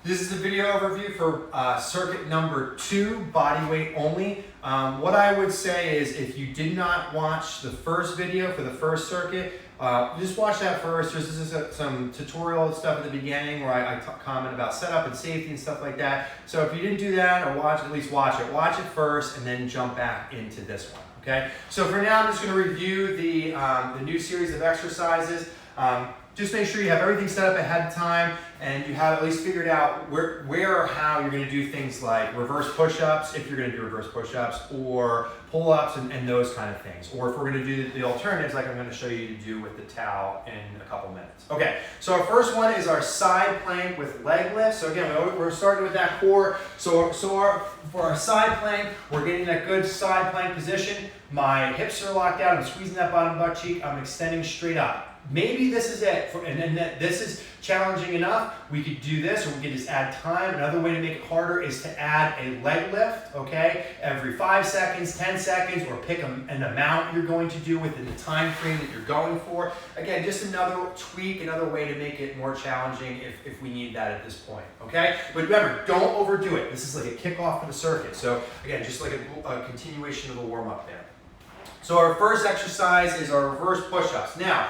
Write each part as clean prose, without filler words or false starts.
This is the video overview for circuit number 2, body weight only. What I would say is if you did not watch the first video for the first circuit, just watch that first. There's some tutorial stuff at the beginning where I comment about setup and safety and stuff like that. So if you didn't do that or at least watch it. Watch it first and then jump back into this one, okay? So for now, I'm just gonna review the new series of exercises. Just make sure you have everything set up ahead of time and you have at least figured out where or how you're going to do things like reverse push-ups, if you're going to do reverse push-ups, or pull-ups and those kind of things. Or if we're going to do the alternatives like I'm going to show you to do with the towel in a couple minutes. Okay, so our first one is our side plank with leg lift. So again, we're starting with that core. For our side plank, we're getting that good side plank position. My hips are locked out, I'm squeezing that bottom butt cheek, I'm extending straight up. Maybe this is it, and this is challenging enough. We could do this, or we could just add time. Another way to make it harder is to add a leg lift, okay? Every 5 seconds, 10 seconds, or pick an amount you're going to do within the time frame that you're going for. Again, just another tweak, another way to make it more challenging if we need that at this point, okay? But remember, don't overdo it. This is like a kickoff for the circuit. So again, just like a continuation of the warm-up there. So our first exercise is our reverse push-ups. Now,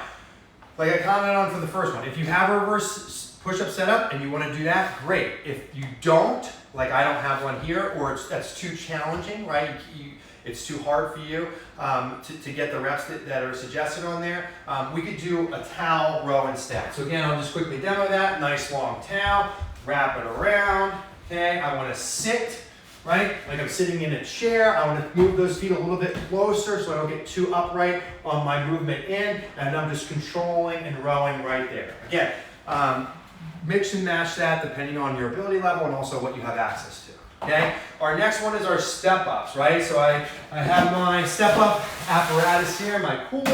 like I commented on for the first one, if you have a reverse push-up set up and you want to do that, great. If you don't, like I don't have one here, or that's too challenging, right? It's too hard for you to get the reps that are suggested on there, we could do a towel row instead. So again, I'll just quickly demo that. Nice long towel, wrap it around, okay? I want to sit, right? Like I'm sitting in a chair. I want to move those feet a little bit closer so I don't get too upright on my movement in, and I'm just controlling and rowing right there. Again, mix and match that depending on your ability level and also what you have access to, okay? Our next one is our step ups, right? So I have my step up apparatus here, my cooler.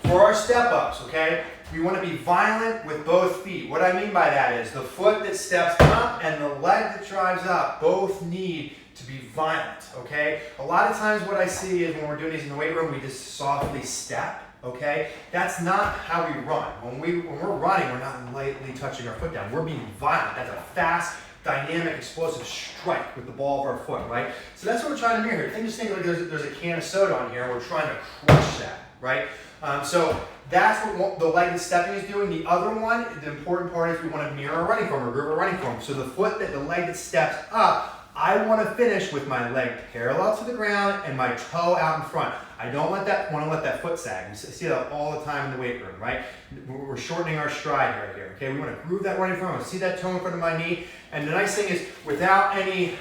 For our step ups, okay? We want to be violent with both feet. What I mean by that is the foot that steps up and the leg that drives up both need to be violent, okay? A lot of times what I see is when we're doing these in the weight room, we just softly step, okay? That's not how we run. When we're running, we're not lightly touching our foot down. We're being violent. That's a fast, dynamic, explosive strike with the ball of our foot, right? So that's what we're trying to mirror here. Just think like there's a can of soda on here. We're trying to crush that, right? So that's what the leg that's stepping is doing. The other one, the important part is we want to mirror a running form or groove a running form. So the leg that steps up, I want to finish with my leg parallel to the ground and my toe out in front. I don't want to let that foot sag. You see that all the time in the weight room, right? We're shortening our stride right here, okay? We want to groove that running form. I want to see that toe in front of my knee. And the nice thing is, without any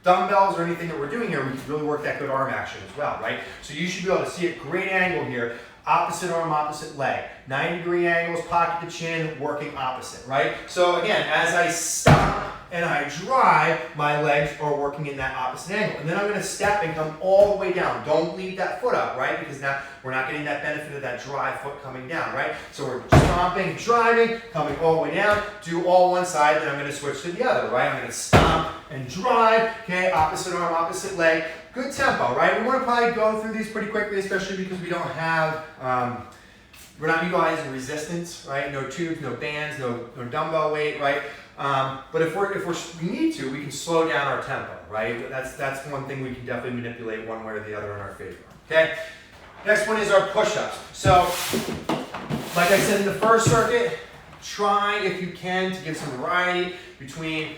dumbbells or anything that we're doing here, we can really work that good arm action as well, right? So you should be able to see a great angle here. Opposite arm, opposite leg. 90-degree angles, pocket the chin, working opposite, right? So again, as I stop and I drive, my legs are working in that opposite angle. And then I'm gonna step and come all the way down. Don't leave that foot up, right? Because now we're not getting that benefit of that drive foot coming down, right? So we're stomping, driving, coming all the way down, do all one side, then I'm gonna switch to the other, right? I'm gonna stomp and drive, okay? Opposite arm, opposite leg. Good tempo, right? We want to probably go through these pretty quickly, especially because we don't have, we're not utilizing resistance, right? No tubes, no bands, no dumbbell weight, right? But if we need to, we can slow down our tempo, right? That's one thing we can definitely manipulate one way or the other in our favor, okay? Next one is our push-ups. So, like I said in the first circuit, try, if you can, to get some variety between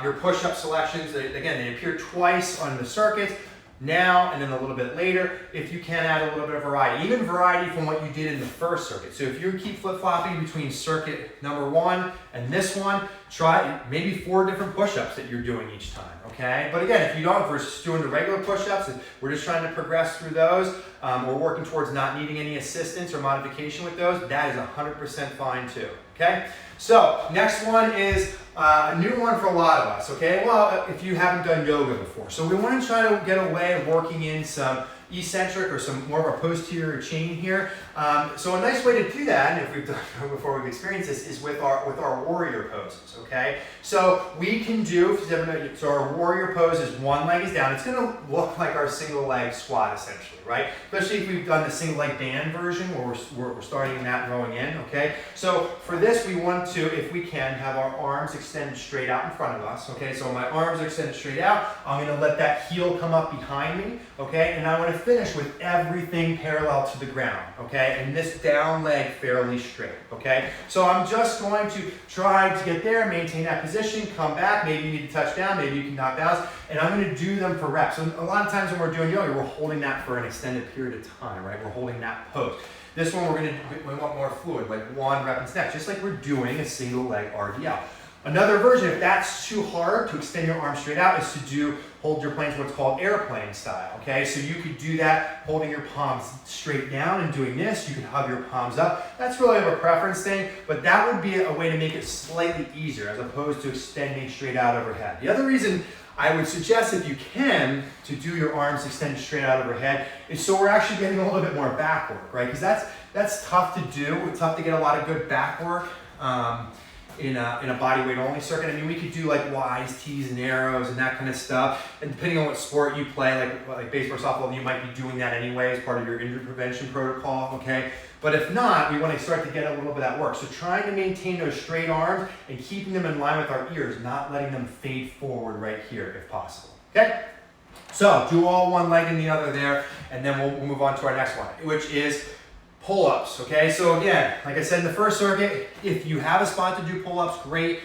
your push-up selections. Again, they appear twice on the circuits, now and then a little bit later. If you can, add a little bit of variety, even variety from what you did in the first circuit. So if you keep flip-flopping between circuit number 1 and this one, try maybe 4 different push-ups that you're doing each time, okay? But again, if you don't, if we're just doing the regular push-ups and we're just trying to progress through those, we're working towards not needing any assistance or modification with those, that is 100% fine too, okay? So next one is a new one for a lot of us, okay? Well, if you haven't done yoga before. So we want to try to get a way of working in some eccentric or some more of a posterior chain here. So a nice way to do that, and if we've done it before we've experienced this, is with our warrior poses, okay? So we can do, so our warrior pose is one leg is down. It's gonna look like our single leg squat essentially, right? Especially if we've done the single leg band version where we're starting in that and going in, okay? So for this, we want to, if we can, have our arms extended straight out in front of us, okay? So my arms are extended straight out. I'm gonna let that heel come up behind me, okay? And I wanna finish with everything parallel to the ground, okay? And this down leg fairly straight, okay? So I'm just going to try to get there, maintain that position, come back. Maybe you need to touch down, maybe you can knock bounce, and I'm gonna do them for reps. So a lot of times when we're doing yoga, we're holding that for an extended period of time, right? We're holding that pose. This one we want more fluid, like 1 rep and snatch, just like we're doing a single leg RDL. Another version, if that's too hard to extend your arms straight out, is to hold your planes what's called airplane style, okay? So you could do that holding your palms straight down and doing this. You can hug your palms up. That's really of a preference thing, but that would be a way to make it slightly easier as opposed to extending straight out overhead. The other reason I would suggest, if you can, to do your arms extended straight out overhead is so we're actually getting a little bit more back work, right? Because that's tough to do. It's tough to get a lot of good back work. In a body weight only circuit. I mean, we could do like Y's, T's, and arrows and that kind of stuff. And depending on what sport you play, like baseball, softball, you might be doing that anyway as part of your injury prevention protocol, okay? But if not, we want to start to get a little bit of that work. So trying to maintain those straight arms and keeping them in line with our ears, not letting them fade forward right here if possible, okay? So do all one leg and the other there, and then we'll move on to our next one, which is pull-ups, okay? So again, like I said in the first circuit, if you have a spot to do pull-ups, great.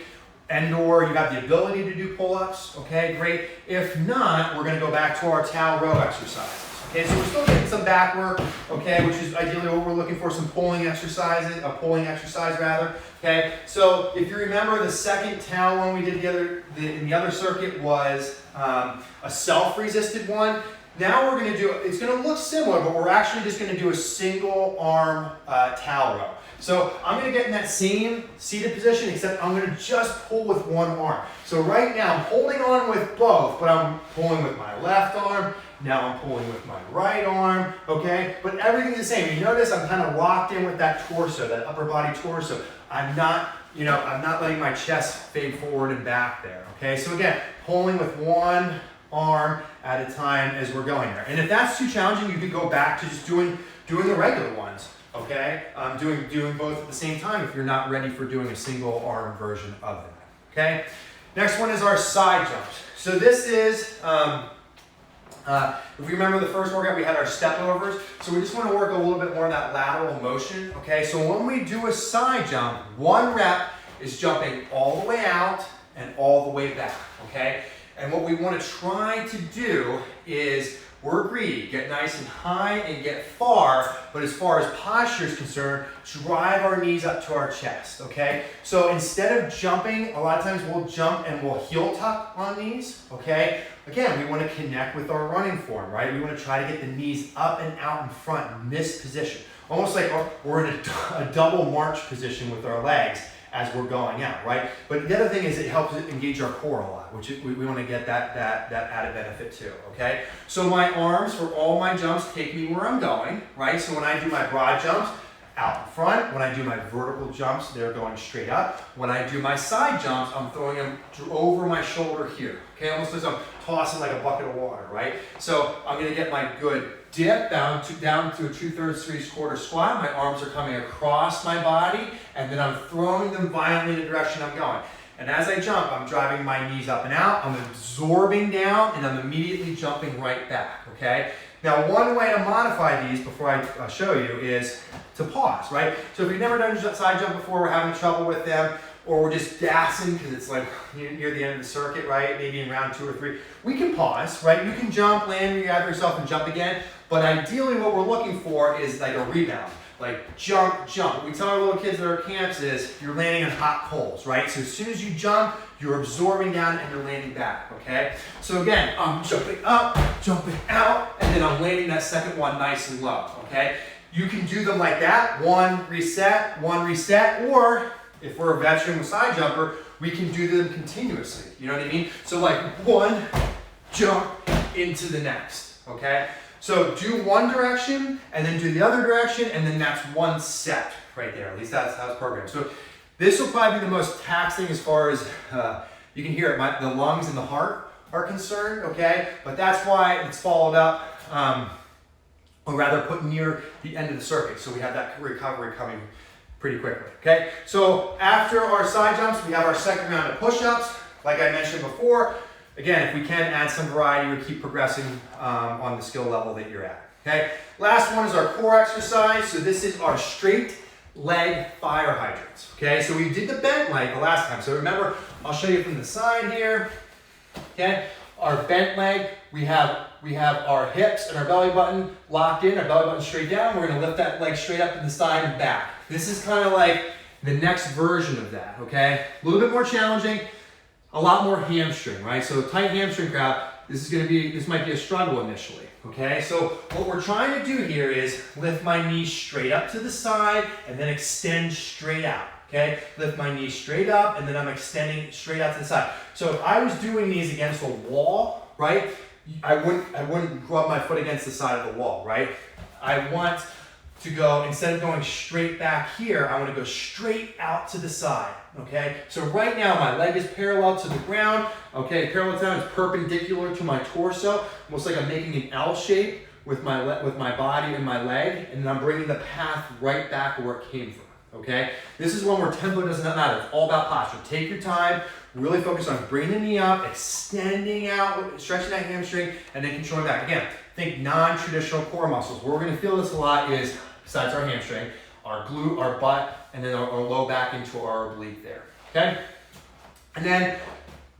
And/or you have the ability to do pull-ups, okay, great. If not, we're gonna go back to our towel row exercises. Okay, so we're still getting some back work, okay, which is ideally what we're looking for, some pulling exercises, a pulling exercise rather, okay? So if you remember, the second towel one we did in the other circuit was a self-resisted one. Now we're going to do, it's going to look similar, but we're actually just going to do a single arm towel row. So I'm going to get in that same seated position, except I'm going to just pull with one arm. So right now I'm holding on with both, but I'm pulling with my left arm. Now I'm pulling with my right arm, okay? But everything's the same. You notice I'm kind of locked in with that torso, that upper body torso. I'm not letting my chest fade forward and back there, okay? So again, pulling with one arm at a time as we're going there. And if that's too challenging, you could go back to just doing the regular ones, okay? Doing both at the same time if you're not ready for doing a single arm version of that, okay? Next one is our side jumps. So this is, if we remember the first workout, we had our step overs. So we just want to work a little bit more of that lateral motion, okay? So when we do a side jump, 1 rep is jumping all the way out and all the way back, okay? And what we want to try to do is, we're greedy, get nice and high and get far, but as far as posture is concerned, drive our knees up to our chest, okay? So instead of jumping, a lot of times we'll jump and we'll heel tuck on these, okay? Again, we want to connect with our running form, right? We want to try to get the knees up and out in front in this position. Almost like we're in a double march position with our legs as we're going out, right? But the other thing is it helps engage our core a lot, which we want to get that added benefit too, okay? So my arms for all my jumps take me where I'm going, right? So when I do my broad jumps, out in front. When I do my vertical jumps, they're going straight up. When I do my side jumps, I'm throwing them over my shoulder here, okay? Almost as I'm tossing like a bucket of water, right? So I'm gonna get my good dip down to a 2/3, 3/4 squat. My arms are coming across my body, and then I'm throwing them violently in the direction I'm going. And as I jump, I'm driving my knees up and out, I'm absorbing down, and I'm immediately jumping right back, okay? Now, one way to modify these before I show you is to pause, right? So if you've never done a side jump before, we're having trouble with them, or we're just gassing because it's like near the end of the circuit, right? Maybe in round 2 or 3. We can pause, right? You can jump, land, regather yourself, and jump again. But ideally what we're looking for is like a rebound. Like jump, jump. What we tell our little kids at our camps is you're landing on hot coals, right? So as soon as you jump, you're absorbing down and you're landing back, okay? So again, I'm jumping up, jumping out, and then I'm landing that second one nice and low, okay? You can do them like that, one reset, or if we're a veteran side jumper, we can do them continuously, you know what I mean? So like one jump into the next, okay? So do one direction and then do the other direction, and then that's one set right there. At least that's how it's programmed. So this will probably be the most taxing as far as, you can hear it, the lungs and the heart are concerned, okay? But that's why it's followed up, or rather put near the end of the circuit. So we have that recovery coming pretty quickly, okay? So after our side jumps, we have our second round of push-ups. Like I mentioned before, again, if we can add some variety, we keep progressing on the skill level that you're at, okay? Last one is our core exercise. So this is our straight leg fire hydrants, okay? So we did the bent leg the last time. So remember, I'll show you from the side here, okay? Our bent leg, we have our hips and our belly button locked in, our belly button straight down. We're gonna lift that leg straight up to the side and back. This is kind of like the next version of that, okay? A little bit more challenging, a lot more hamstring, right? So tight hamstring crowd, this might be a struggle initially, okay? So what we're trying to do here is lift my knees straight up to the side and then extend straight out, okay? Lift my knees straight up and then I'm extending straight out to the side. So if I was doing these against a wall, right? I wouldn't rub my foot against the side of the wall, right? I want to go, instead of going straight back here, I want to go straight out to the side, okay? So right now my leg is parallel to the ground, okay? Parallel down is perpendicular to my torso, almost like I'm making an L shape with my body and my leg, and then I'm bringing the path right back where it came from, okay? This is one where tempo does not matter. It's all about posture. Take your time, really focus on bringing the knee up, extending out, stretching that hamstring, and then controlling back. Again, think non-traditional core muscles. Where we're gonna feel this a lot is, besides our hamstring, our glute, our butt, and then our low back into our oblique there, okay? And then,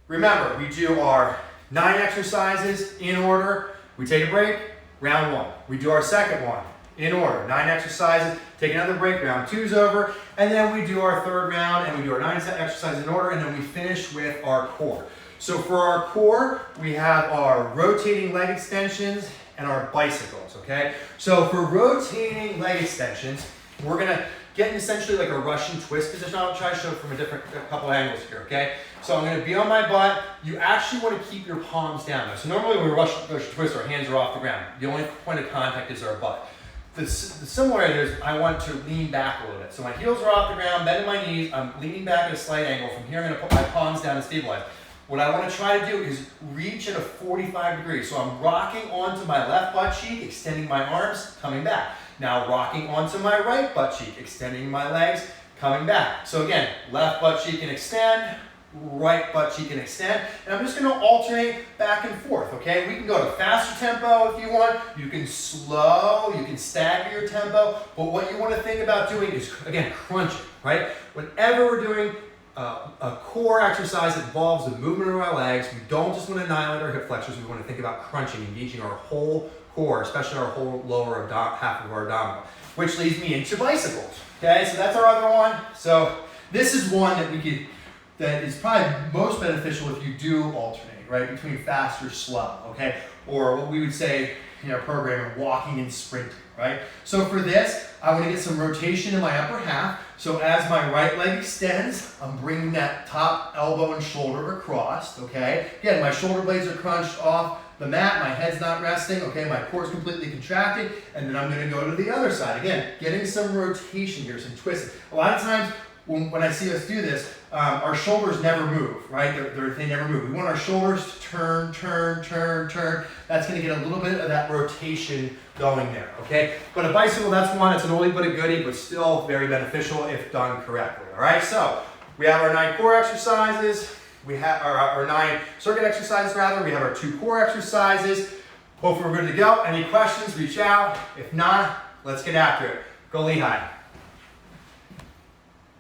remember, we do our 9 exercises in order. We take a break, round 1. We do our second one in order, 9 exercises, take another break, round 2's over, and then we do our third round, and we do our 9 exercises in order, and then we finish with our core. So for our core, we have our rotating leg extensions and our bicycles, okay? So for rotating leg extensions, we're gonna get in essentially like a Russian twist position. I'll try to show it from a couple angles here, okay? So I'm gonna be on my butt. You actually wanna keep your palms down though. So normally when we Russian twist, our hands are off the ground. The only point of contact is our butt. The similarity is I want to lean back a little bit. So my heels are off the ground, bending my knees, I'm leaning back at a slight angle. From here, I'm gonna put my palms down and stabilize. What I want to try to do is reach at a 45 degrees. So I'm rocking onto my left butt cheek, extending my arms, coming back. Now rocking onto my right butt cheek, extending my legs, coming back. So again, left butt cheek can extend, right butt cheek can extend, and I'm just going to alternate back and forth, okay? We can go to faster tempo if you want, you can slow, you can stagger your tempo, but what you want to think about doing is, again, crunching, right? Whenever we're doing a core exercise that involves the movement of our legs, we don't just want to annihilate our hip flexors, we want to think about crunching, engaging our whole core, especially our whole lower half of our abdominal, which leads me into bicycles, okay? So that's our other one. So this is one that is probably most beneficial if you do alternate, right, between fast or slow, okay? Or what we would say in our program, walking and sprinting, right? So for this, I want to get some rotation in my upper half. So as my right leg extends, I'm bringing that top elbow and shoulder across, okay? Again, my shoulder blades are crunched off the mat, my head's not resting, okay? My core is completely contracted, and then I'm gonna go to the other side. Again, getting some rotation here, some twisting. A lot of times, when I see us do this, our shoulders never move, right? They never move. We want our shoulders to turn, turn, turn, turn. That's gonna get a little bit of that rotation going there, okay? But a bicycle, that's one, it's an oldie but a goodie, but still very beneficial if done correctly, all right? So, we have our 9 core exercises, we have our 9 circuit exercises rather, we have our 2 core exercises. Hopefully we're good to go. Any questions, reach out. If not, let's get after it. Go Lehigh.